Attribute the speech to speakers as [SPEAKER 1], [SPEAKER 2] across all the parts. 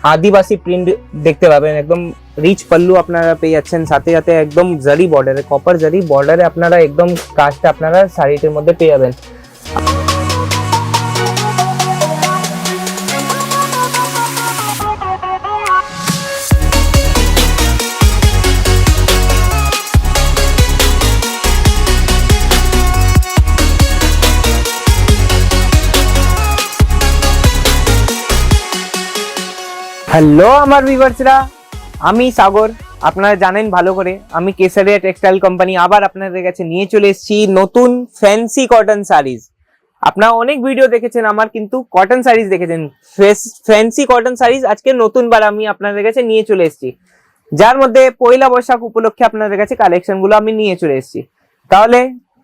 [SPEAKER 1] আদিবাসী print দেখতে পাবেন, একদম রিচ পাল্লু আপনারা পেয়ে যাচ্ছেন, সাথে সাথে একদম জারি বর্ডারে, কপার জারি বর্ডারে আপনারা একদম কাজটা আপনারা শাড়িটির মধ্যে পেয়ে যাবেন। হ্যালো আমার ভিউয়ার্সরা, আমি সাগর। আপনারা জানেন ভালো করে, আমি কেসারিয়া টেক্সটাইল কোম্পানি আবার আপনাদের কাছে নিয়ে চলে এসেছি নতুন ফ্যান্সি কটন শাড়িজ। আপনারা অনেক ভিডিও দেখেছেন আমার, কিন্তু কটন শাড়িজ দেখেছেন, ফ্যান্সি কটন শাড়িজ আজকে নতুনবার আমি আপনাদের কাছে নিয়ে চলে এসেছি, যার মধ্যে পয়লা বৈশাখ উপলক্ষে আপনাদের কাছে কালেকশন গুলো আমি নিয়ে চলে এসেছি। তাহলে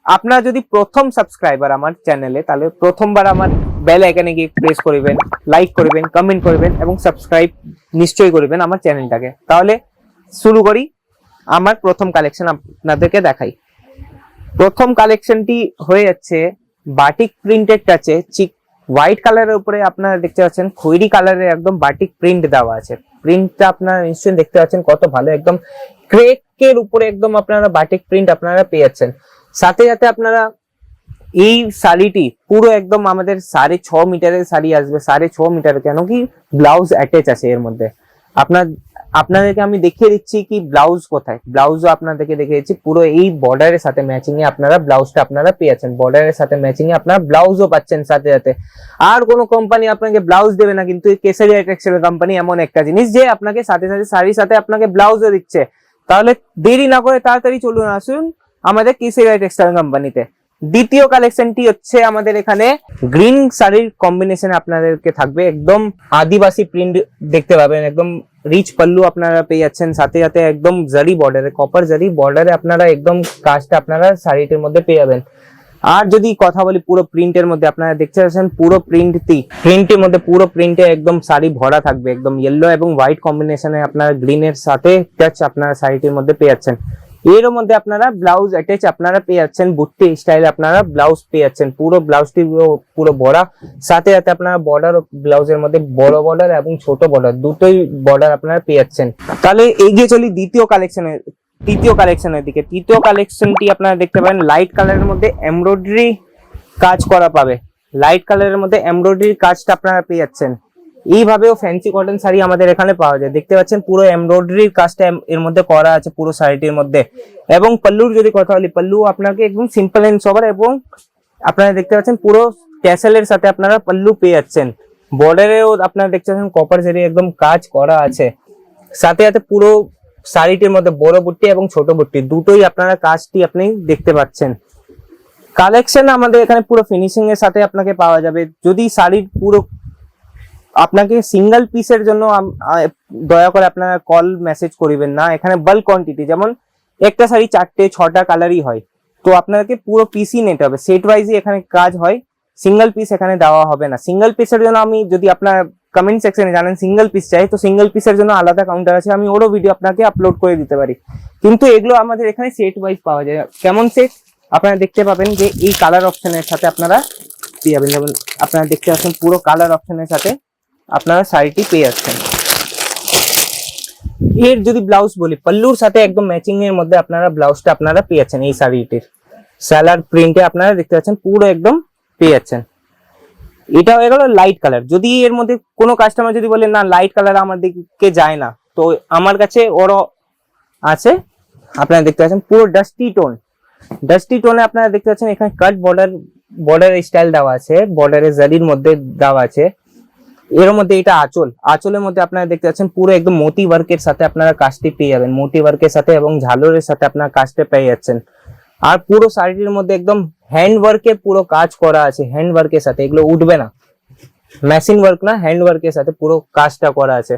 [SPEAKER 1] আপনারা যদি প্রথম সাবস্ক্রাইবার আমার চ্যানেলে, তাহলে প্রথমবার আমার বেল আইকনে গিয়ে প্রেস করবেন, লাইক করবেন, কমেন্ট করবেন এবং সাবস্ক্রাইব নিশ্চয়ই করবেন আমার চ্যানেলটাকে। তাহলে শুরু করি, আমার প্রথম কালেকশন আপনাদেরকে দেখাই। প্রথম কালেকশনটি হয়ে যাচ্ছে বাটিক প্রিন্টেড টাচে, চিক হোয়াইট কালারের উপরে আপনারা দেখতে পাচ্ছেন খয়েরি কালারের একদম বাটিক প্রিন্ট দেওয়া আছে। প্রিন্টটা আপনারা নিশ্চয়ই দেখতে পাচ্ছেন কত ভালো, একদম ক্রেকের উপরে একদম আপনারা বাটিক প্রিন্ট আপনারা পেয়ে যাচ্ছেন। সাথে সাথে আপনারা এই শাড়িটি পুরো একদম আমাদের 6.5 মিটারের শাড়ি আসবে, 6.5 মিটার, কেন কি ব্লাউজ অ্যাটাচ আছে এর মধ্যে। আপনাদেরকে আমি দেখিয়ে দিচ্ছি কি ব্লাউজ কোথায়, ব্লাউজও আপনাদেরকে দেখিয়ে দিচ্ছি। পুরো এই বর্ডারের সাথে ম্যাচিং এ আপনারা ব্লাউজটা আপনারা পেয়ে যাচ্ছেন, বর্ডারের সাথে ম্যাচিং এ আপনারা ব্লাউজও পাচ্ছেন সাথে সাথে। আর কোনো কোম্পানি আপনাকে ব্লাউজ দেবে না, কিন্তু কেসারিয়া টেক্সটাইল কোম্পানি এমন একটা জিনিস যে আপনাকে সাথে সাথে শাড়ির সাথে আপনাকে ব্লাউজও দিচ্ছে। তাহলে দেরি না করে তাড়াতাড়ি চলুন, আসুন আমাদের কেসারিয়া টেক্সটাইল কোম্পানিতে। দ্বিতীয় কালেকশনটি হচ্ছে আমাদের এখানে গ্রিন শাড়ির কম্বিনেশনে আপনাদেরকে থাকবে, একদম আদিবাসী প্রিন্ট দেখতে পাবেন, একদম রিচ পাল্লু আপনারা পেয়ে যাচ্ছেন, সাথে সাথে একদম জারি বর্ডারে, কপার জারি বর্ডারে আপনারা একদম কাজটা আপনারা শাড়িটির মধ্যে পেয়ে যাবেন। আর যদি কথা বলি পুরো প্রিন্টের মধ্যে, আপনারা দেখতে পাচ্ছেন পুরো প্রিন্টের মধ্যে পুরো প্রিন্টে একদম শাড়ি ভরা থাকবে, একদম ইয়েলো এবং হোয়াইট কম্বিনেশনে আপনারা গ্রিনের সাথে টাচ আপনারা শাড়িটির মধ্যে পেয়ে যাচ্ছেন। এর মধ্যে আপনারা ব্লাউজ অ্যাটাচ আপনারা পেয়ে যাচ্ছেন, বুট্টি স্টাইলে আপনারা ব্লাউজ পেয়ে যাচ্ছেন, পুরো ব্লাউজটি পুরো ভরা। সাথে সাথে আপনারা বর্ডার, ব্লাউজের মধ্যে বড় বর্ডার এবং ছোট বর্ডার দুটোই বর্ডার আপনারা পেয়ে যাচ্ছেন। তাহলে এগিয়ে চলি তৃতীয় কালেকশনের দিকে। তৃতীয় কালেকশনটি আপনারা দেখতে পাবেন লাইট কালারের মধ্যে এমব্রয়ডারি কাজ করা পাবে, লাইট কালারের মধ্যে এমব্রয়ডারি কাজটা আপনারা পেয়ে যাচ্ছেন। এইভাবেও ফ্যান্সি কটন শাড়ি আমাদের এখানে পাওয়া যায়, দেখতে পাচ্ছেন পুরো এমব্রয়ডারির কাজটা এর মধ্যে করা আছে পুরো শাড়িটির মধ্যে। এবং পল্লুর যদি কথা বলি, পল্লু আপনাকে একদম সিম্পল এন্ড সোবার, এবং আপনারা দেখতে পাচ্ছেন পুরো ট্যাসেলের সাথে আপনারা পল্লু পেয়ে যাচ্ছেন। বর্ডারেও আপনারা দেখতে পাচ্ছেন কপার জারি একদম কাজ করা আছে, সাথে সাথে পুরো শাড়িটির মধ্যে বড় বুট্টি এবং ছোট বুট্টি দুটোই আপনারা কাজটি আপনি দেখতে পাচ্ছেন। কালেকশন আমাদের এখানে পুরো ফিনিশিং এর সাথে আপনাকে পাওয়া যাবে। যদি শাড়ির পুরো আপনাকে সিঙ্গেল পিসের জন্য দয়া করে আপনারা কল মেসেজ করিবেন না, এখানে বাল্ক কোয়ান্টিটি, যেমন একটা শাড়ি 4-6টা কালারই হয়, তো আপনাকে পুরো পিসই নিতে হবে, সেট ওয়াইজই এখানে কাজ হয়, সিঙ্গেল পিস এখানে দেওয়া হবে না। সিঙ্গেল পিসের জন্য আমি, যদি আপনার কমেন্ট সেকশনে জানেন সিঙ্গেল পিস চাই, তো সিঙ্গেল পিসের জন্য আলাদা কাউন্টার আছে, আমি ওরও ভিডিও আপনাকে আপলোড করে দিতে পারি। কিন্তু এগুলো আমাদের এখানে সেট ওয়াইজ পাওয়া যায়। কেমন সেট আপনারা দেখতে পাবেন যে এই কালার অপশনের সাথে আপনারা পেয়ে যাবেন, যেমন আপনারা দেখতে পাচ্ছেন পুরো কালার অপশনের সাথে আপনারা শাড়িটি পেয়ে যাচ্ছেন। এর যদি ব্লাউজ বলি, পল্লুর সাথে একদম ম্যাচিং এর মধ্যে আপনারা ব্লাউজটা আপনারা পেয়ে যাচ্ছেন। এই শাড়িটির সালার প্রিন্টে আপনারা দেখতে পাচ্ছেন পুরো একদম পেয়ে যাচ্ছেন। এটা হয়ে গেল লাইট কালার। যদি এর মধ্যে কোনো কাস্টমার যদি বলে না লাইট কালার আমাদেরকে যায় না, তো আমার কাছে ওরও আছে, আপনারা দেখতে পাচ্ছেন পুরো ডাস্টি টোনে আপনারা দেখতে পাচ্ছেন। এখানে কাট বর্ডার স্টাইল দেওয়া আছে, বর্ডারের জারির মধ্যে দেওয়া আছে। এর মধ্যে এটা আঁচলের মধ্যে আপনারা দেখতে পাচ্ছেন পুরো একদম মোতি ওয়ার্কের সাথে আপনারা কাজটি পেয়ে যাবেন, মোতি ওয়ার্কের সাথে এবং ঝালরের সাথে আপনারা কাজটা পেয়ে যাচ্ছেন। আর পুরো শাড়িটির মধ্যে একদম হ্যান্ড ওয়ার্কের পুরো কাজ করা আছে, হ্যান্ড ওয়ার্কের সাথে, এগুলো উঠবে না, মেশিন ওয়ার্ক না, হ্যান্ড ওয়ার্কের সাথে পুরো কাজটা করা আছে।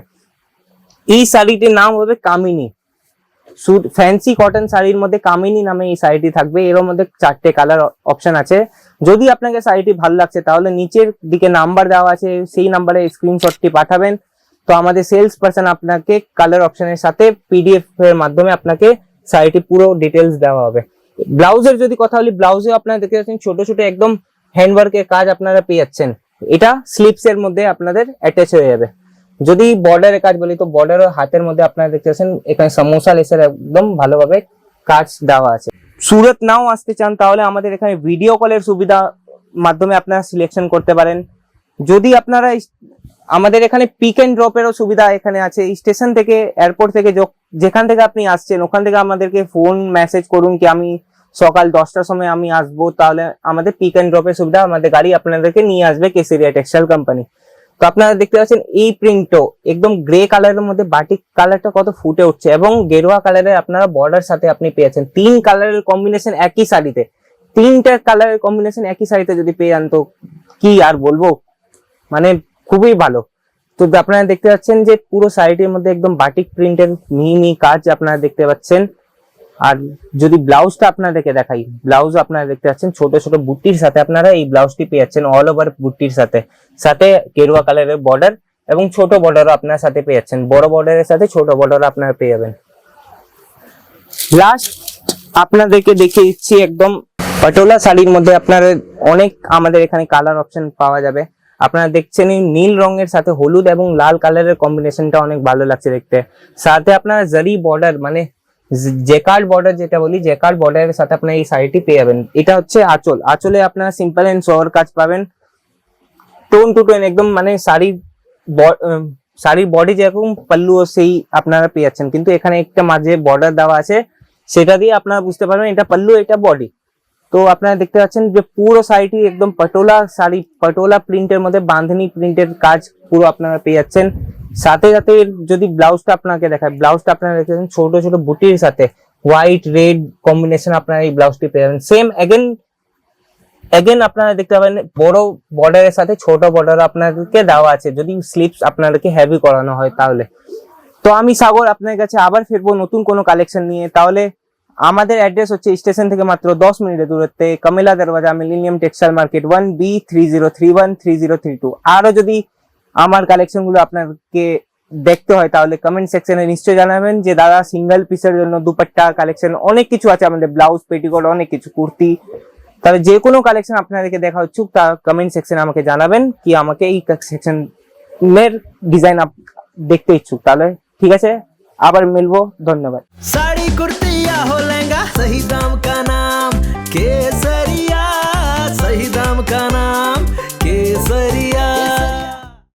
[SPEAKER 1] এই শাড়িটির নাম হবে কামিনী। ফ্যান্সি কটন শাড়ির মধ্যে কামিনী নামে এই শাড়িটি থাকবে। এর মধ্যে 4টে কালার অপশন আছে। যদি আপনাকে শাড়িটি ভালো লাগছে, তাহলে নিচের দিকে নাম্বার দেওয়া আছে, সেই নাম্বারে স্ক্রিনশটটি পাঠাবেন, তো আমাদের সেলস পার্সন আপনাকে কালার অপশনের সাথে পিডিএফ এর মাধ্যমে আপনাকে শাড়িটি পুরো ডিটেলস দেওয়া হবে। ব্লাউজের যদি কথা বলি, ব্লাউজে আপনারা দেখতে পাচ্ছেন ছোট ছোট একদম হ্যান্ডওয়ার্কের কাজ আপনারা পেয়ে যাচ্ছেন। এটা স্লিপস এর মধ্যে আপনাদের অ্যাটাচ হয়ে যাবে। যদি বর্ডারের কাজ বলি তো বর্ডারের হাতের মধ্যে আপনারা দেখতে পাচ্ছেন এখানে সমোসা লেসের একদম ভালোভাবে কাজ দেওয়া আছে। সুরত নাও আসতে চান তাহলে আমাদের এখানে ভিডিও কলের সুবিধা মাধ্যমে আপনারা সিলেকশন করতে পারেন। যদি আপনারা আমাদের এখানে পিক এন্ড ড্রপেরও সুবিধা এখানে আছে। স্টেশন থেকে এয়ারপোর্ট থেকে যেখান থেকে আপনি আসছেন ওখান থেকে আমাদেরকে ফোন মেসেজ করুন কি আমি সকাল 10টার সময় আমি আসবো, তাহলে আমাদের পিক এন্ড ড্রপের সুবিধা আমাদের গাড়ি আপনাদেরকে নিয়ে আসবে কেসেরিয়া টেক্সটাইল কোম্পানি। তো আপনারা দেখতে পাচ্ছেন এই প্রিন্টও একদম গ্রে কালারের মধ্যে বাটিক কালারটা কত ফুটে উঠছে এবং গেরুয়া কালারের আপনারা বর্ডার সাথে আপনি পেয়েছেন। 3 কালারের কম্বিনেশন একই শাড়িতে, 3টা কালারের কম্বিনেশন একই শাড়িতে যদি পেয়ে যান তো কি আর বলবো, মানে খুবই ভালো। তো আপনারা দেখতে পাচ্ছেন যে পুরো শাড়িটির মধ্যে একদম বাটিক প্রিন্টের মিহি কাজ আপনারা দেখতে পাচ্ছেন। আর যদি ব্লাউজটা আপনাদেরকে দেখাই, ব্লাউজ আপনারা দেখতে পাচ্ছেন ছোট ছোট বুটির সাথে আপনারা এই ব্লাউজটি পেয়ে যাচ্ছেন, অল ওভার বুটির সাথে সাথে গেরুয়া কালারের বর্ডার এবং ছোট বর্ডারও আপনার সাথে পেয়ে যাচ্ছেন, বড় বর্ডারের সাথে ছোট বর্ডার আপনারা পেয়ে যাবেন। লাস্ট আপনাদেরকে দেখিয়ে দিচ্ছি একদম পাটোলা শাড়ির মধ্যে আপনারা অনেক আমাদের এখানে কালার অপশন পাওয়া যাবে। আপনারা দেখছেন এই নীল রঙের সাথে হলুদ এবং লাল কালারের কম্বিনেশনটা অনেক ভালো লাগছে দেখতে। সাথে আপনারা জারি বর্ডার মানে জেকার্ড বর্ডার যেটা বলি, জেকার্ড বর্ডারের সাথে আপনারা এই শাড়িটি পেয়ে যাবেন। এটা হচ্ছে আঁচল, আঁচলে আপনারা সিম্পল এন্ড সোয়ার কাজ পাবেন, টোন টু টোন একদম, মানে শাড়ির বডি যেরকম পাল্লু সেই আপনারা পেয়ে যাচ্ছেন, কিন্তু এখানে একটা মাঝে বর্ডার দেওয়া আছে সেটা দিয়ে আপনারা বুঝতে পারবেন এটা পাল্লু এটা বডি। তো আপনারা দেখতে পাচ্ছেন যে পুরো শাড়িটি একদম পাটোলা শাড়ি, পাটোলা প্রিন্টের মধ্যে বাঁধনি প্রিন্টের কাজ পুরো আপনারা পেয়ে যাচ্ছেন। সাথে সাথে যদি ব্লাউজটা আপনাকে দেখায়, ব্লাউজটা আপনারা দেখতে পাচ্ছেন ছোট ছোট বুটির সাথে হোয়াইট রেড কম্বিনেশন আপনারা এই ব্লাউজটি পেয়ে যাবেন। সেম এগেন আপনারা দেখতে পাবেন বড় বর্ডারের সাথে ছোট বর্ডার আপনাদেরকে দেওয়া আছে যদি স্লিপস আপনাদেরকে হেভি করানো হয় তাহলে। তো আমি সাগর আপনার কাছে আবার ফিরবো নতুন কোনো কালেকশন নিয়ে। তাহলে আমাদের অ্যাড্রেস হচ্ছে স্টেশন থেকে মাত্র 10 মিনিটের দূরত্বে, কমিলা দরওয়াজা, মিলেনিয়াম টেক্সটাইল মার্কেট, 1B30313032। আরো যদি আমার কালেকশন গুলো আপনাকে দেখতে হয় তাহলে কমেন্ট সেকশনে নিশ্চয়ই জানাবেন যে দাদা সিঙ্গেল পিসের জন্য দুপাট্টা কালেকশন অনেক কিছু আছে আমাদের, ব্লাউজ পেটিকোট অনেক কিছু, কুর্তি, তাহলে যে কোনো কালেকশন আপনাদেরকে দেখা হচ্ছে তা কমেন্ট সেকশনে আমাকে জানাবেন কি আমাকে এই সেকশনের ডিজাইন দেখতে ইচ্ছুক। তাহলে ঠিক আছে, আবার মিলবো, ধন্যবাদ।
[SPEAKER 2] साड़ी कुर्ती या हो लहंगा, सही दाम का नाम केसरिया।